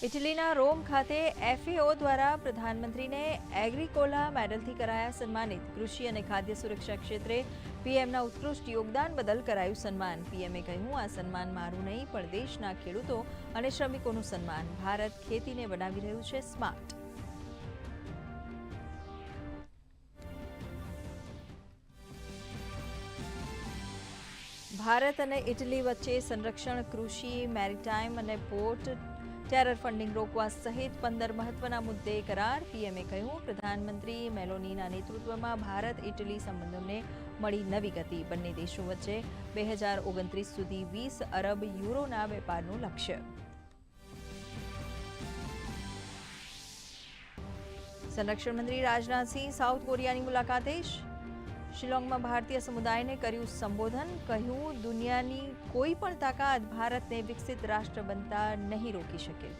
ઇટલીના રોમ ખાતે FAO દ્વારા પ્રધાનમંત્રીને એગ્રીકોલા મેડલથી કરાયા સન્માનિત. કૃષિ અને ખાદ્ય સુરક્ષા ક્ષેત્રે પીએમના ઉત્કૃષ્ટ યોગદાન બદલ કરાયું સન્માન. પીએમએ કહ્યું, આ સન્માન મારું નહીં પણ દેશના ખેડૂતો અને શ્રમિકોનું સન્માન. ભારત ખેતીને બનાવી રહ્યું છે સ્માર્ટ. ભારત અને ઇટલી વચ્ચે સંરક્ષણ, કૃષિ, મેરીટાઈમ અને પોર્ટ, ટેરર ફંડિંગ રોકવા સહિત 15 મહત્વના મુદ્દે કરાર. પીએમએ કહ્યું, પ્રધાનમંત્રી મેલોનીના નેતૃત્વમાં ભારત ઇટલી સંબંધોને મળી નવી ગતિ. બંને દેશો વચ્ચે 2029 સુધી 20 અરબ યુરોના વેપારનું લક્ષ્ય. સંરક્ષણ મંત્રી રાજનાથસિંહ સાઉથ કોરિયાની મુલાકાતે. શિલોંગમાં ભારતીય સમુદાયને કર્યું સંબોધન. કહ્યું, દુનિયાની કોઈ પણ તાકાત ભારતને વિકસિત રાષ્ટ્ર બનતા નહીં રોકી શકે.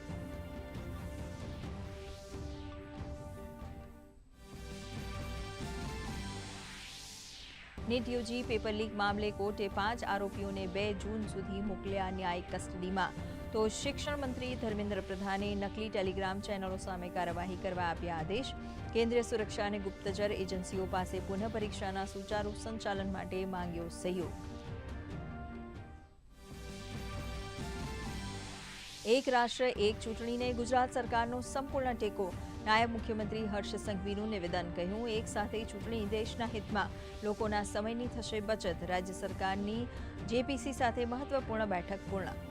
નીટ યુજી પેપર લીક મામલે કોર્ટે 5 આરોપીઓને 2 જૂન સુધી મોકલ્યા ન્યાયિક કસ્ટડીમાં. તો શિક્ષણ મંત્રી ધર્મેન્દ્ર પ્રધાને નકલી ટેલિગ્રામ ચેનલો સામે કાર્યવાહી કરવા આપ્યા આદેશ. કેન્દ્રીય સુરક્ષા અને ગુપ્તચર એજન્સીઓ પાસે પુનઃ પરીક્ષાના સુચારુ સંચાલન માટે માંગ્યો સહયોગ. એક રાષ્ટ્ર એક ચૂંટણીને ગુજરાત સરકારનો સંપૂર્ણ ટેકો. નાયબ મુખ્યમંત્રી હર્ષ સંઘવીનું નિવેદન. કહ્યું, એક સાથે ચૂંટણી દેશના હિતમાં. લોકોના સમયની થશે બચત. રાજ્ય સરકારની જેપીસી સાથે મહત્વપૂર્ણ બેઠક પૂર્ણ.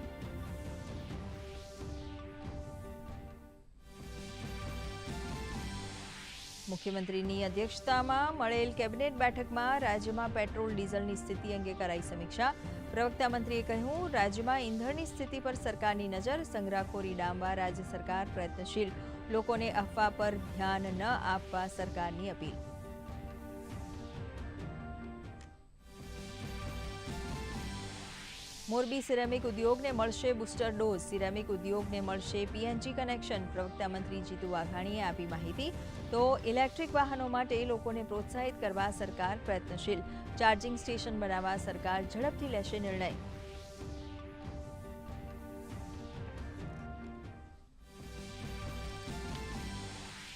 મુખ્યમંત્રીની અધ્યક્ષતામાં મળેલ કેબિનેટ બેઠકમાં રાજ્યમાં પેટ્રોલ ડીઝલની સ્થિતિ અંગે કરાઈ સમીક્ષા. પ્રવક્તા મંત્રીએ કહ્યું, રાજ્યમાં ઈંધણની સ્થિતિ પર સરકારની નજર. સંગ્રહખોરી ડામવા રાજ્ય સરકાર પ્રયત્નશીલ. લોકોને અફવા પર ધ્યાન ન આપવા સરકારની અપીલ. મોરબી સિરેમિક ઉદ્યોગને મળશે બુસ્ટર ડોઝ. સિરેમિક ઉદ્યોગને મળશે PNG કનેક્શન. પ્રવક્તા મંત્રી જીતુ વાઘાણીએ આપી માહિતી. તો ઇલેક્ટ્રિક વાહનો માટે લોકોને પ્રોત્સાહિત કરવા સરકાર પ્રયત્નશીલ. ચાર્જિંગ સ્ટેશન બનાવવા સરકાર ઝડપથી લેશે નિર્ણય.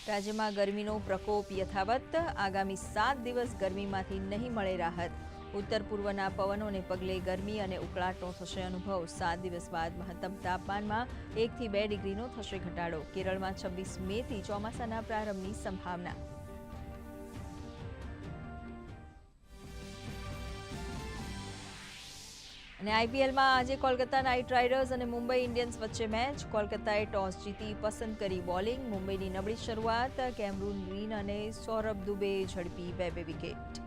રાજ્યમાં ગરમીનો પ્રકોપ યથાવત. આગામી 7 દિવસ ગરમીમાંથી નહીં મળે રાહત. ઉત્તર પૂર્વના પવનોને પગલે ગરમી અને ઉકળાટનો થશે અનુભવ. 7 દિવસ બાદ મહત્તમ તાપમાનમાં 1 થી 2 ડિગ્રીનો થશે ઘટાડો. કેરળમાં 26 મેથી ચોમાસાના પ્રારંભની સંભાવના. અને IPLમાં આજે કોલકાતા નાઇટ રાઇડર્સ અને મુંબઈ ઇન્ડિયન્સ વચ્ચે મેચ. કોલકાતાએ ટોસ જીતી પસંદ કરી બોલિંગ. મુંબઈની નબળી શરૂઆત. કેમરૂન ગ્રીન અને સૌરભ દુબેએ ઝડપી 2 વિકેટ.